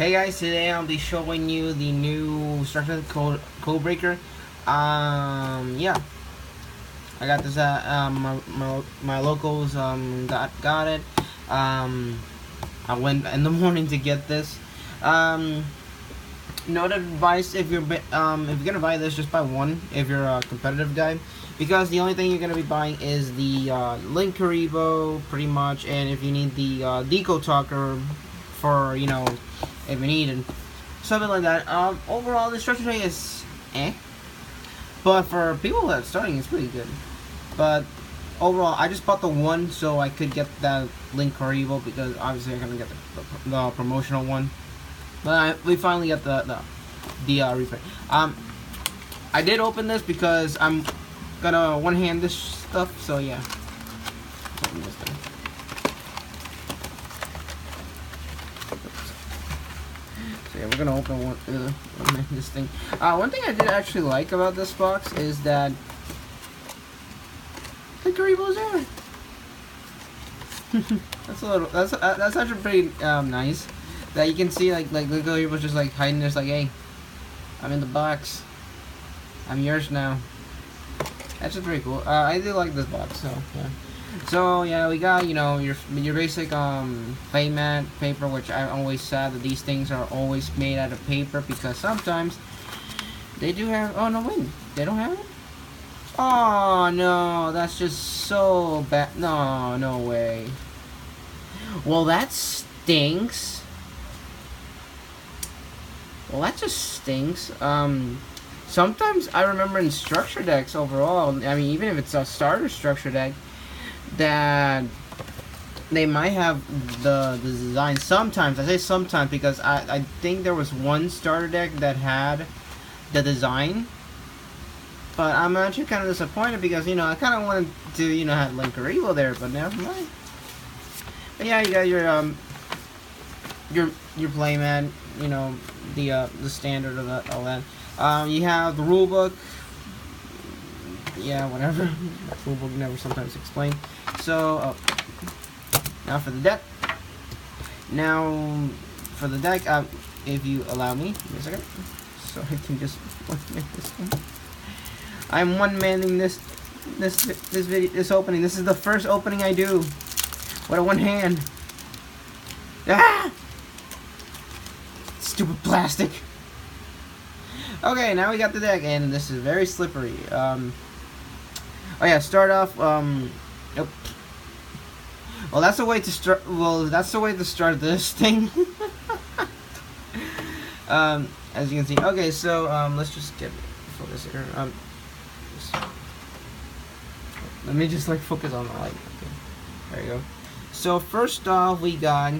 Hey guys, today I'll be showing you the new structure Codebreaker. Yeah, I got this at my locals. Got it. I went in the morning to get this. Note advice: if you're gonna buy this, just buy one if you're a competitive guy, because the only thing you're gonna be buying is the Link Karibo, pretty much, and if you need the Deco Talker for if you need it, something like that. Overall, the structure tray is but for people that are starting, it's pretty good. But overall, I just bought the one so I could get that Link Karibo, because obviously I'm gonna get the promotional one. But we finally got the replay. I did open this because I'm gonna one-hand this stuff, so yeah. Open this thing. So yeah, we're gonna open this thing. One thing I did actually like about this box is that the Karibo's there. That's actually pretty nice. That you can see, like the Karibo's just like hiding there. It's like, hey, I'm in the box. I'm yours now. That's just pretty cool. I do like this box. So yeah. So yeah, we got your basic playmat paper, which I'm always sad that these things are always made out of paper, because sometimes they do have. Oh no, wait, they don't have it. Oh no, that's just so bad. No, no way. Well, that stinks. Well, that just stinks. Sometimes I remember in structure decks overall, I mean, even if it's a starter structure deck, that they might have the design. Sometimes, I say sometimes because I think there was one starter deck that had the design. But I'm actually kind of disappointed because, I kind of wanted to, have Link Karibo there, but never mind. But yeah, you got your playmat, the standard of that, all that. You have the rule book. Yeah, whatever. Rule book never sometimes explained. So now for the deck. Now for the deck, if you allow me, give me a second, so I can just one-man this one. I'm one-manning this opening. This is the first opening I do with a one hand. Ah! Stupid plastic. Okay, now we got the deck, and this is very slippery. Oh yeah, start off. Nope. Well, that's the way to start. Well, that's the way to start this thing. As you can see. Okay, so let's just get focus here. Let me just focus on the light. Okay, there you go. So first off, we got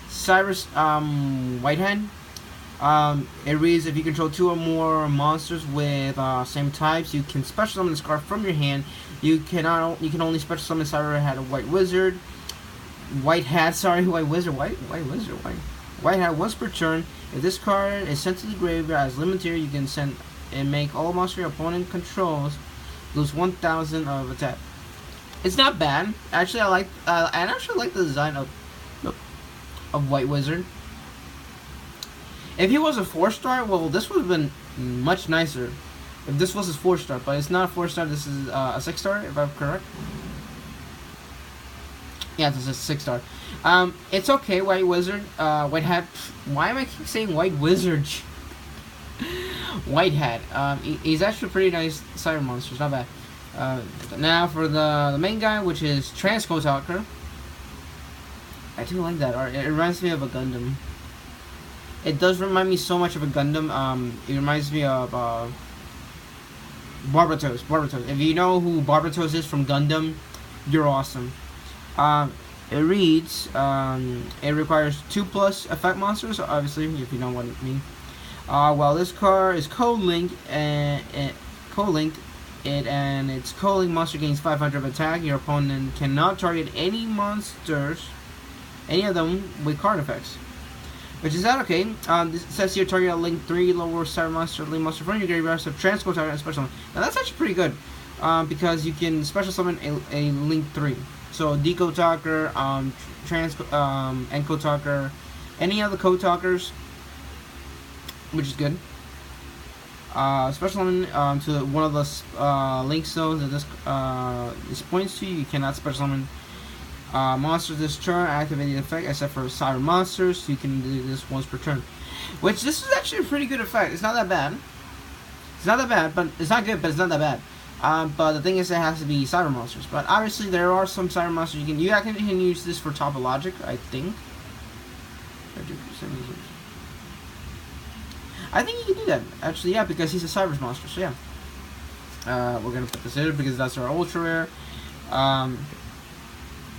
Cyrus Whitehead. It reads, if you control 2 or more monsters with same types, you can special summon this card from your hand. You can only special summon Cyrus White Wizard. White Hat once per turn. If this card is sent to the graveyard as limited, you can send and make all monsters your opponent controls lose 1,000 of attack. It's not bad. Actually, I actually like the design of White Wizard. If he was a 4-star, well, this would have been much nicer. If this was his 4-star, but it's not a 4-star. This is a 6-star, if I'm correct. Yeah, this is a 6-star. It's okay, White Wizard. White Hat. Why am I keep saying White Wizard? White Hat. He's actually a pretty nice cyber monster. It's not bad. Now for the main guy, which is Transco Talker. I do like that art. It reminds me of a Gundam. It does remind me so much of a Gundam. It reminds me of Barbatos. If you know who Barbatos is from Gundam, you're awesome. It reads, it requires 2+ effect monsters, obviously, if you know what it means. Well, this card is co-linked, and its co-linked monster gains 500 of attack. Your opponent cannot target any monsters, any of them, with card effects. Which is that okay? This says here target a link 3 lower cyber monster, link monster from your graveyard, so transco target and special summon. Now that's actually pretty good, because you can special summon a link 3. So Deco Talker, Enco Talker, any other code talkers, which is good. Special summon to one of the link zones that this points to. You cannot special summon monsters this turn, activate the effect except for cyber monsters, so you can do this once per turn. Which, this is actually a pretty good effect. It's not that bad. It's not that bad, but it's not good, but it's not that bad. But the thing is, it has to be cyber monsters. But obviously, there are some cyber monsters you can use this for Topologic, I think. I think you can do that. Actually, yeah, because he's a cyber monster. So yeah, we're gonna put this in because that's our ultra rare.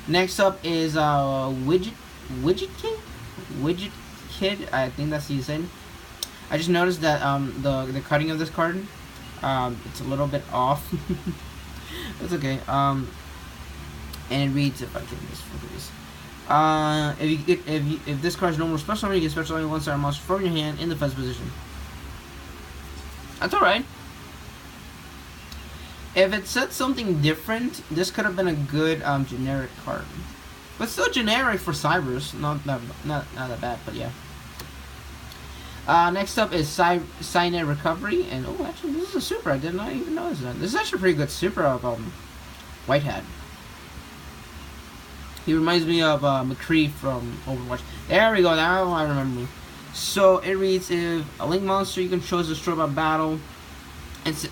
Next up is Widget Kid. I think that's what you said. I just noticed that the cutting of this card, it's a little bit off. That's okay. And it reads, if I can just focus. If this card's normal special summon, you can special summon one cyber monster from your hand in the defense position. That's alright. If it said something different, this could have been a good generic card, but still generic for cybers. Not that bad, but yeah. Next up is Cynet Recovery, and oh, actually, this is a super. I did not even notice that. This is actually a pretty good super of White Hat. He reminds me of McCree from Overwatch. There we go. Now I remember. So it reads: if a link monster you control is destroyed by battle,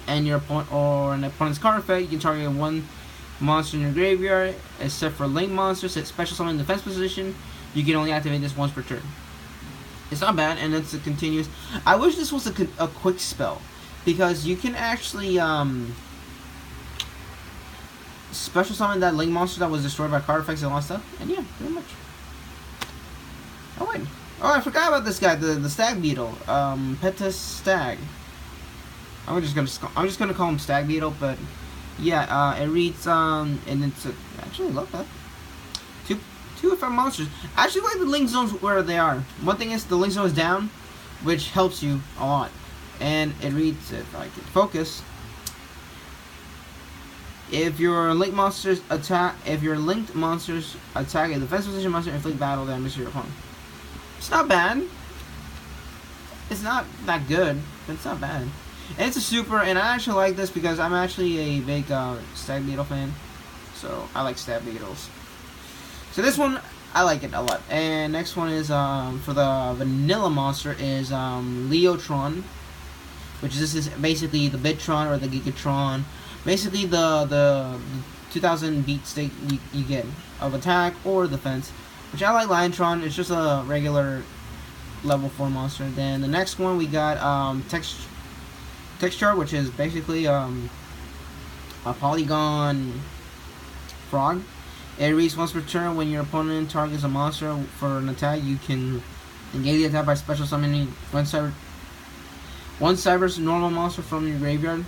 and your opponent or an opponent's card effect, you can target one monster in your graveyard, except for link monsters. It's special summon in defense position. You can only activate this once per turn. It's not bad, and it's a continuous. I wish this was a quick spell, because you can actually special summon that link monster that was destroyed by card effects and all that stuff. And yeah, pretty much. Oh wait, oh I forgot about this guy, the Stag Beetle, Petus Stag. I'm just gonna call him Stag Beetle, but yeah, it reads and it's actually I love that. Two effect monsters. I actually like the link zones where they are. One thing is the link zone is down, which helps you a lot. And it reads, if I can focus, if your linked monsters attack a defense position monster, inflict battle damage to your opponent. It's not bad. It's not that good, but it's not bad. And it's a super, and I actually like this because I'm actually a big Stag Beetle fan. So I like Stag Beetles. So this one, I like it a lot. And next one is, for the vanilla monster, is Leotron. Which is basically the Bitron or the Gigatron. Basically the 2000 beat state you get of attack or defense. Which I like Liontron. It's just a regular level 4 monster. Then the next one we got Texture, which is basically a polygon frog. It reads once per turn when your opponent targets a monster for an attack. You can engage the attack by special summoning one cyber's normal monster from your graveyard,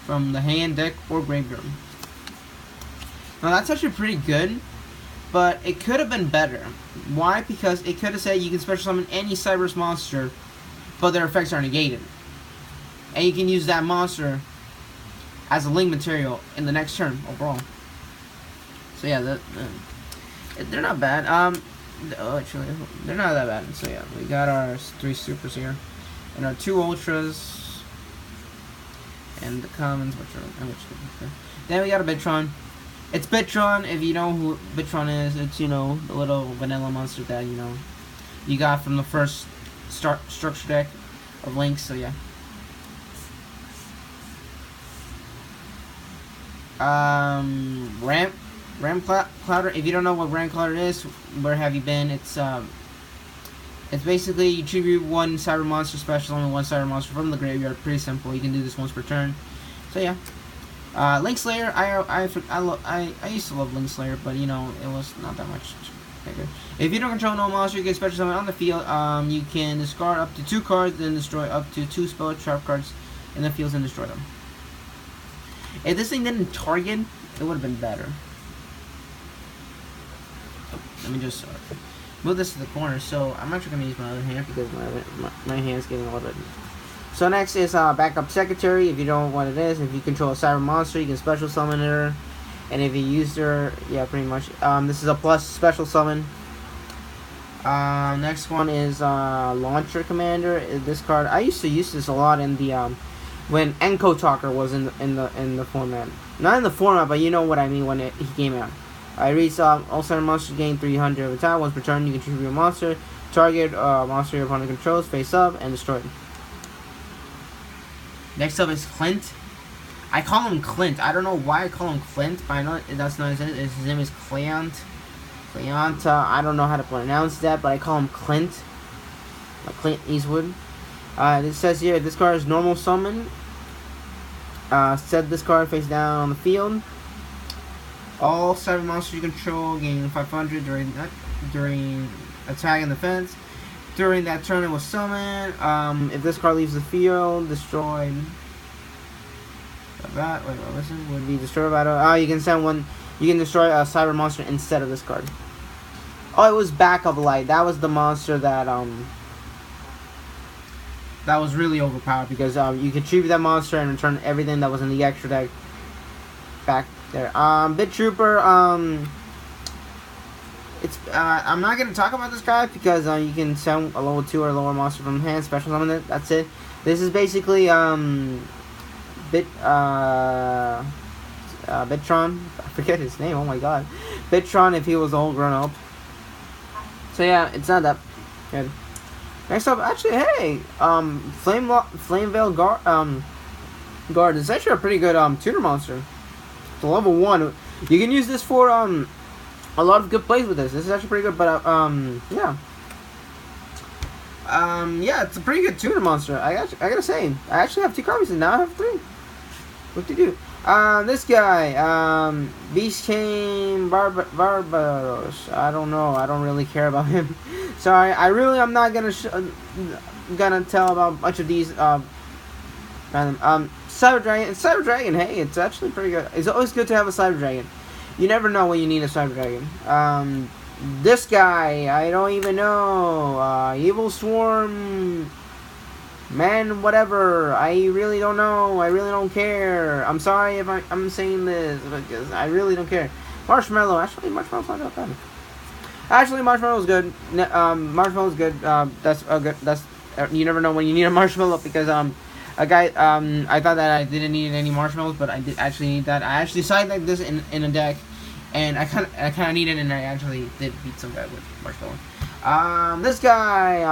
from the hand, deck, or graveyard. Now that's actually pretty good, but it could have been better. Why? Because it could have said you can special summon any cyber's monster, but their effects are negated. And you can use that monster as a link material in the next turn overall. So yeah, they're not bad. Actually, they're not that bad. So yeah, we got our 3 supers here, and our 2 ultras, and the commons, then we got a Bitron. It's Bitron. If you know who Bitron is, it's, you know, the little vanilla monster that, you know, you got from the first structure deck of links. So yeah. Ram Clouder. If you don't know what Ram Clouder is, where have you been? It's basically you tribute one cyber monster special and one cyber monster from the graveyard. Pretty simple. You can do this once per turn. So yeah. Link Slayer. I used to love Link Slayer, but you know it was not that much bigger. If you don't control no monster, you can special summon on the field. You can discard up to 2 cards, then destroy up to 2 spell trap cards in the field and destroy them. If this thing didn't target, it would have been better. Let me just move this to the corner. So I'm actually going to use my other hand because my hand's getting a little bit. So next is Backup Secretary. If you don't know what it is, if you control a cyber monster, you can special summon her. And if you use her, yeah, pretty much. This is a plus special summon. Next one is Launcher Commander. This card I used to use this a lot in the when Enko Talker was in the format. Not in the format, but you know what I mean when he came out. I reads all center monsters gain 300 of attack. Once per turn, you can contribute a monster. Target monster your opponent controls face up and destroy it. Next up is Clint. I call him Clint. I don't know why I call him Clint, but I know that's not his name. His name is Cliant. Clianta. I don't know how to pronounce that, but I call him Clint. Like Clint Eastwood. It says here, this card is normal summon. Set this card face down on the field. All 7 monsters you control gain 500 during attack and defense. During that turn it was summoned. If this card leaves the field, destroyed. Listen, would be destroyed by you can send one. You can destroy a cyber monster instead of this card. Oh, it was Backup Light. That was the monster that that was really overpowered because you contribute that monster and return everything that was in the extra deck back there. Bit Trooper. It's I'm not gonna talk about this guy because you can send a level 2 or lower monster from hand, special summon it. That's it. This is basically Bitron. I forget his name. Oh my god, Bitron if he was all grown up. So yeah, it's not that good. Next up, actually, hey, Flame Veil Guard is actually a pretty good tutor monster. It's a level 1. You can use this for a lot of good plays with this. This is actually pretty good, but yeah. Yeah, it's a pretty good tutor monster. I gotta say, I actually have 2 copies and now I have 3. What to do? This guy, Beast Came Barbaros. I don't know. I don't really care about him. Sorry, I'm not gonna tell about much of these random. Cyber Dragon. Hey, it's actually pretty good. It's always good to have a Cyber Dragon. You never know when you need a Cyber Dragon. This guy, I don't even know. Evil Swarm. Man, whatever. I really don't know. I really don't care. I'm sorry if I'm saying this because I really don't care. Marshmallow. Actually, Marshmallow's not that bad. Actually, Marshmallow's good. Marshmallow's good. That's good. That's you never know when you need a marshmallow because a guy I thought that I didn't need any marshmallows, but I did actually need that. I actually sided this in a deck, and I kind of needed it, and I actually did beat some guy with marshmallow. This guy,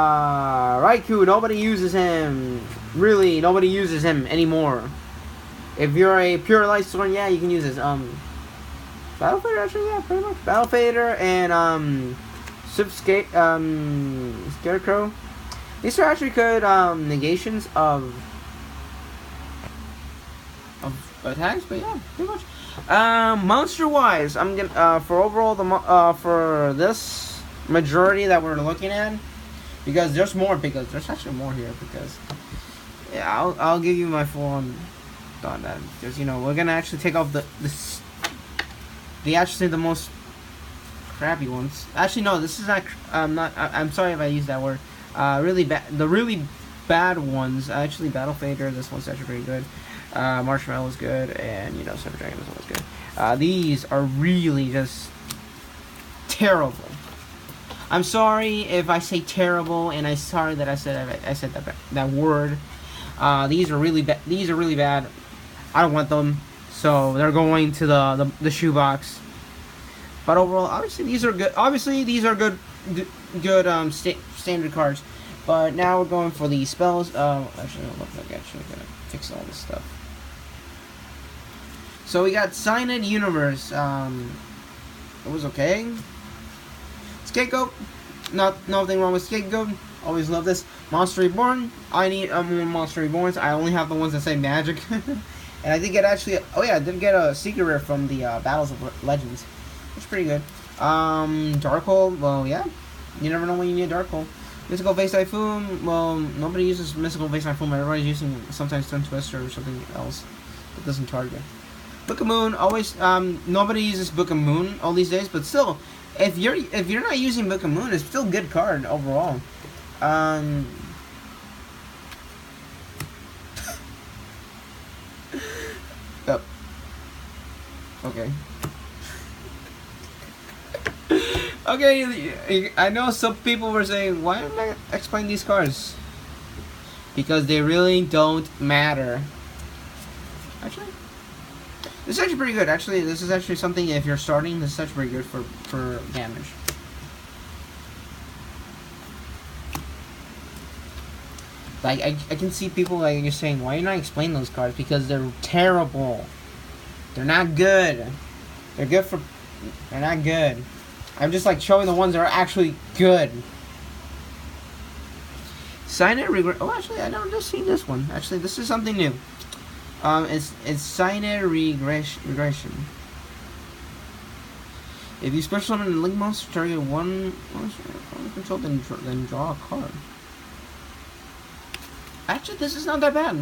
Raikou, nobody uses him. Really, nobody uses him anymore. If you're a pure light storm, yeah, you can use this. Battle Fader, actually, yeah, pretty much. Battle Fader and Scarecrow. These are actually good negations of attacks, but yeah, pretty much. Monster wise, I'm gonna for overall for this majority that we're looking at, because there's more, because there's actually more here, because yeah, I'll give you my full on that, because you know we're gonna actually take off the actually the most crappy ones. Actually no, this is not I'm sorry if I used that word. Really bad ones. Actually, Battle Fader, this one's actually pretty good. Marshmallow is good, and you know Cyber Dragon is always good. These are really just terrible. I'm sorry if I say terrible, and I'm sorry that I said that word. These are really bad. These are really bad. I don't want them, so they're going to the shoebox. But overall, obviously these are good. Obviously these are good standard cards. But now we're going for the spells. Actually, I don't look like actually gonna fix all this stuff. So we got Cyanide Universe. It was okay. Scapegoat. Nothing wrong with Scapegoat. Always love this. Monster Reborn. I need more Monster Reborns. I only have the ones that say Magic. And I did get actually. Oh yeah, I did get a secret rare from the Battles of Legends. It's pretty good. Darkhold. Well, yeah. You never know when you need Darkhold. Mystical Vase Typhoon. Well, nobody uses Mystical Vase Typhoon. Everybody's using sometimes Stun Twister or something else that doesn't target. Book of Moon. Always. Nobody uses Book of Moon all these days, but still, if you're not using Book of Moon, it's still a good card overall. Oh. Okay. Okay, I know some people were saying, why am I explaining these cards? Because they really don't matter. Actually, this is actually pretty good. Actually, this is actually something, if you're starting, this is actually pretty good for damage. Like, I can see people like you're saying, why are you not explaining those cards? Because they're terrible. They're not good. They're good for... They're not good. I'm just like showing the ones that are actually good. Sign it regret. Oh, actually, I never just seen this one. Actually, this is something new. It's sign it regression. If you special summon a link monster, target one monster control, then draw a card. Actually, this is not that bad.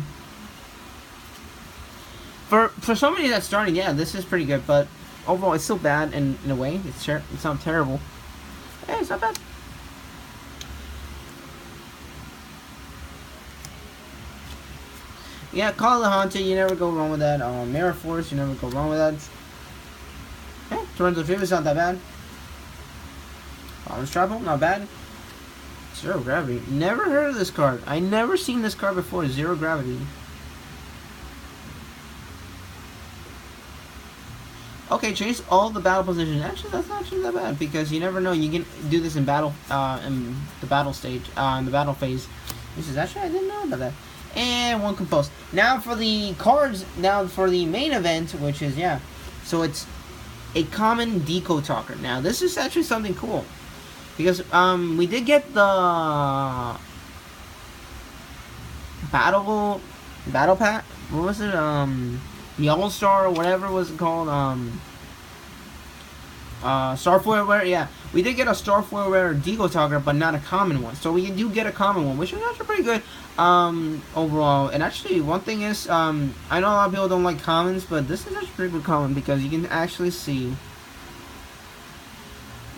For somebody that's starting, yeah, this is pretty good. But overall, it's still bad in a way. It's not terrible. Hey, it's not bad. Yeah, Call the Haunted, you never go wrong with that. Mirror Force, you never go wrong with that. Hey, Torrential Fever is not that bad. Bottom's Travel, not bad. Zero Gravity. Never heard of this card. I never seen this card before. Zero Gravity. Okay, change all the battle positions. Actually, that's not actually that bad because you never know. You can do this in battle, in the battle stage, in the battle phase. This is actually, I didn't know about that. And one Compulse. Now for the cards. Now for the main event, which is so it's a common Deco Talker. Now this is actually something cool because we did get the battle pack. What was it? The All Star or whatever was it called? Starfoil Rare, yeah. We did get a Starfoil Rare Deco Talker, but not a common one. So we do get a common one, which is actually pretty good overall. And actually, one thing is, I know a lot of people don't like commons, but this is actually pretty good common because you can actually see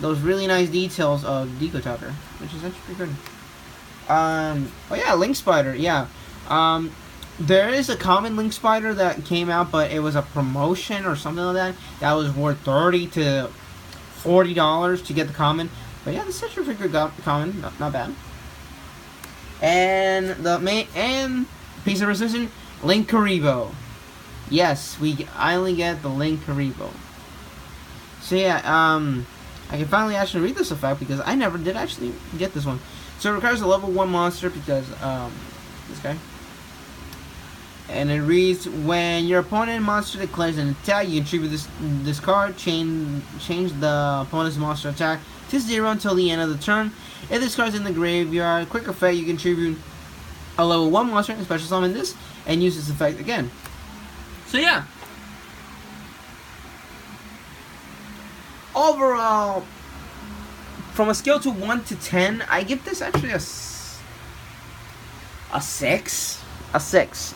those really nice details of Deco Talker, which is actually pretty good. Oh yeah, Link Spider, yeah. There is a common Link Spider that came out, but it was a promotion or something like that. That was worth $30 to $40 to get the common. But yeah, this is actually a pretty good common, not bad. And the piece of resistance, Link Karibo. Yes, I only get the Link Karibo. So yeah, I can finally actually read this effect because I never did actually get this one. So it requires a level 1 monster because this guy. And it reads, when your opponent monster declares an attack, you contribute this card, change the opponent's monster attack to 0 until the end of the turn. If this card's in the graveyard, quick effect, you contribute a level 1 monster and special summon this, and use this effect again. So yeah. Overall, from a scale to 1 to 10, I give this actually a 6. A 6.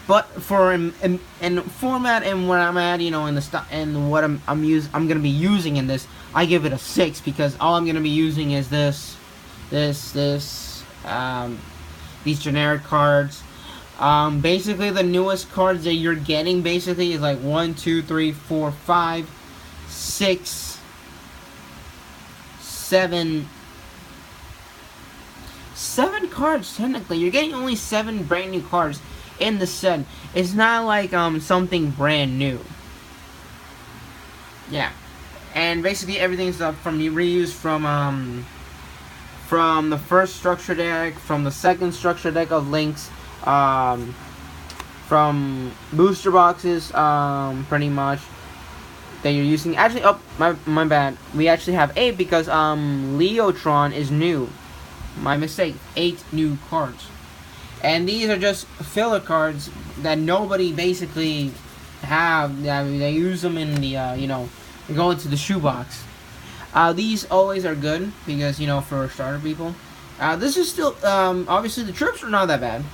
But for in format and where I'm at, in the and what I'm gonna be using in this, I give it a 6 because all I'm gonna be using is these generic cards. Basically the newest cards that you're getting basically is like 1, 2, 3, 4, 5, 6, 7 cards technically. You're getting only 7 brand new cards in the set. It's not like something brand new. Yeah. And basically everything's from reused from the first structure deck, from the second structure deck of links, from booster boxes, pretty much that you're using. Actually, oh my bad. We actually have 8 because Leotron is new. My mistake. 8 new cards. And these are just filler cards that nobody basically have. They use them in the, they go into the shoebox. These always are good because, for starter people. This is still, obviously the troops are not that bad.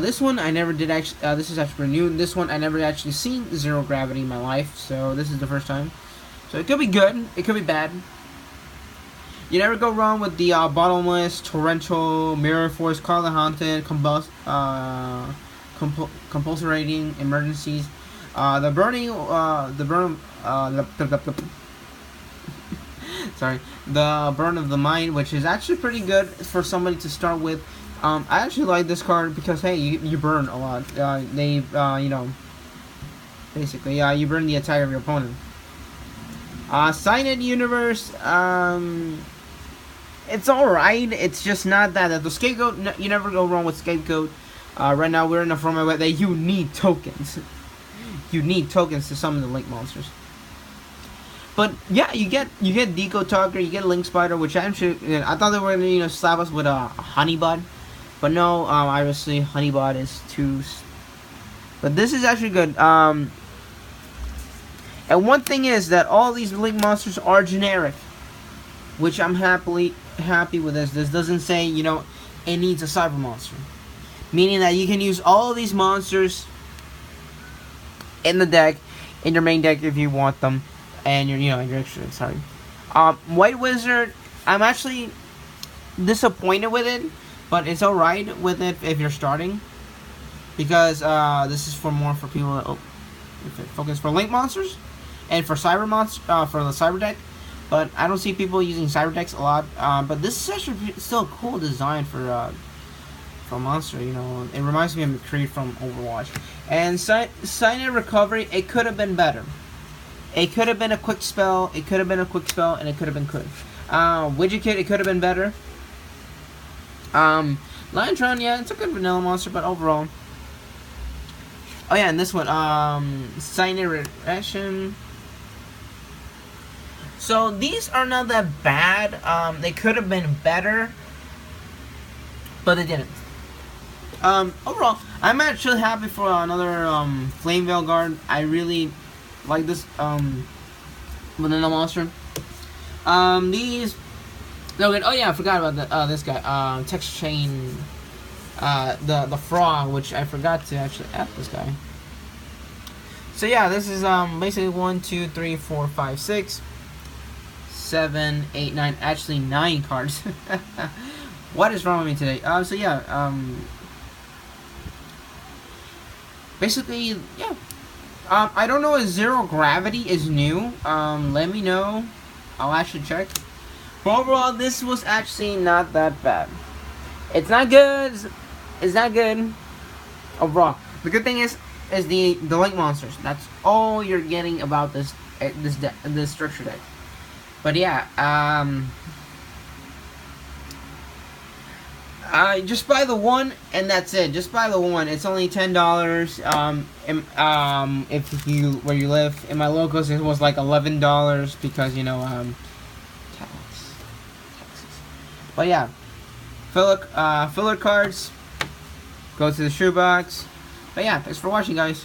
This one I never did actually, this is actually new. This one I never actually seen Zero Gravity in my life, so this is the first time. So it could be good, it could be bad. You never go wrong with the Bottomless, Torrential, Mirror Force, Call the Haunted, Compulsorating, Emergencies, the sorry, the Burn of the Mind, which is actually pretty good for somebody to start with. I actually like this card because, hey, you burn a lot. You know, basically, you burn the attack of your opponent. Signet Universe, it's alright. It's just not that. The Scapegoat, you never go wrong with Scapegoat. Right now, we're in a format where you need tokens. You need tokens to summon the Link monsters. But yeah, you get Deco Talker, you get Link Spider, which actually I thought they were gonna slap us with a Honeybot, but no, obviously Honeybot is too. But this is actually good. And one thing is that all these Link monsters are generic, which I'm happy with this. This doesn't say it needs a Cyber monster, meaning that you can use all these monsters in the deck, in your main deck if you want them. And your extra, sorry. White Wizard, I'm actually disappointed with it, but it's alright with it if you're starting, because this is more for people that focus for Link monsters and for Cyber for the Cyber deck. But I don't see people using Cyber decks a lot. But this is actually still a cool design for a monster. It reminds me of McCree from Overwatch. And Signet Recovery, it could have been better. It could have been a quick spell. It could have been a quick spell, and it could have been good. Widget Kid, it could have been better. Liontron, yeah, it's a good vanilla monster, but overall. Oh yeah, and this one, Signet Regression. So these are not that bad. They could have been better, but they didn't. Overall, I'm actually happy for another Flame Veil Guard. I really like this vanilla monster. These Logan. Oh yeah, I forgot about this guy. Text Chain. The frog, which I forgot to actually add this guy. So yeah, this is basically 1, 2, 3, 4, 5, 6, 7, 8, 9. Actually 9 cards. What is wrong with me today? So yeah. Basically, yeah. I don't know if Zero Gravity is new. Let me know. I'll actually check. But overall, this was actually not that bad. It's not good. It's not good. Overall, the good thing is the Link monsters. That's all you're getting about this structure deck. But yeah, just buy the one, and that's it. Just buy the one. It's only $10. If where you live, in my locals, it was like $11 because taxes. But yeah, filler cards. Go to the shoebox. But yeah, thanks for watching, guys.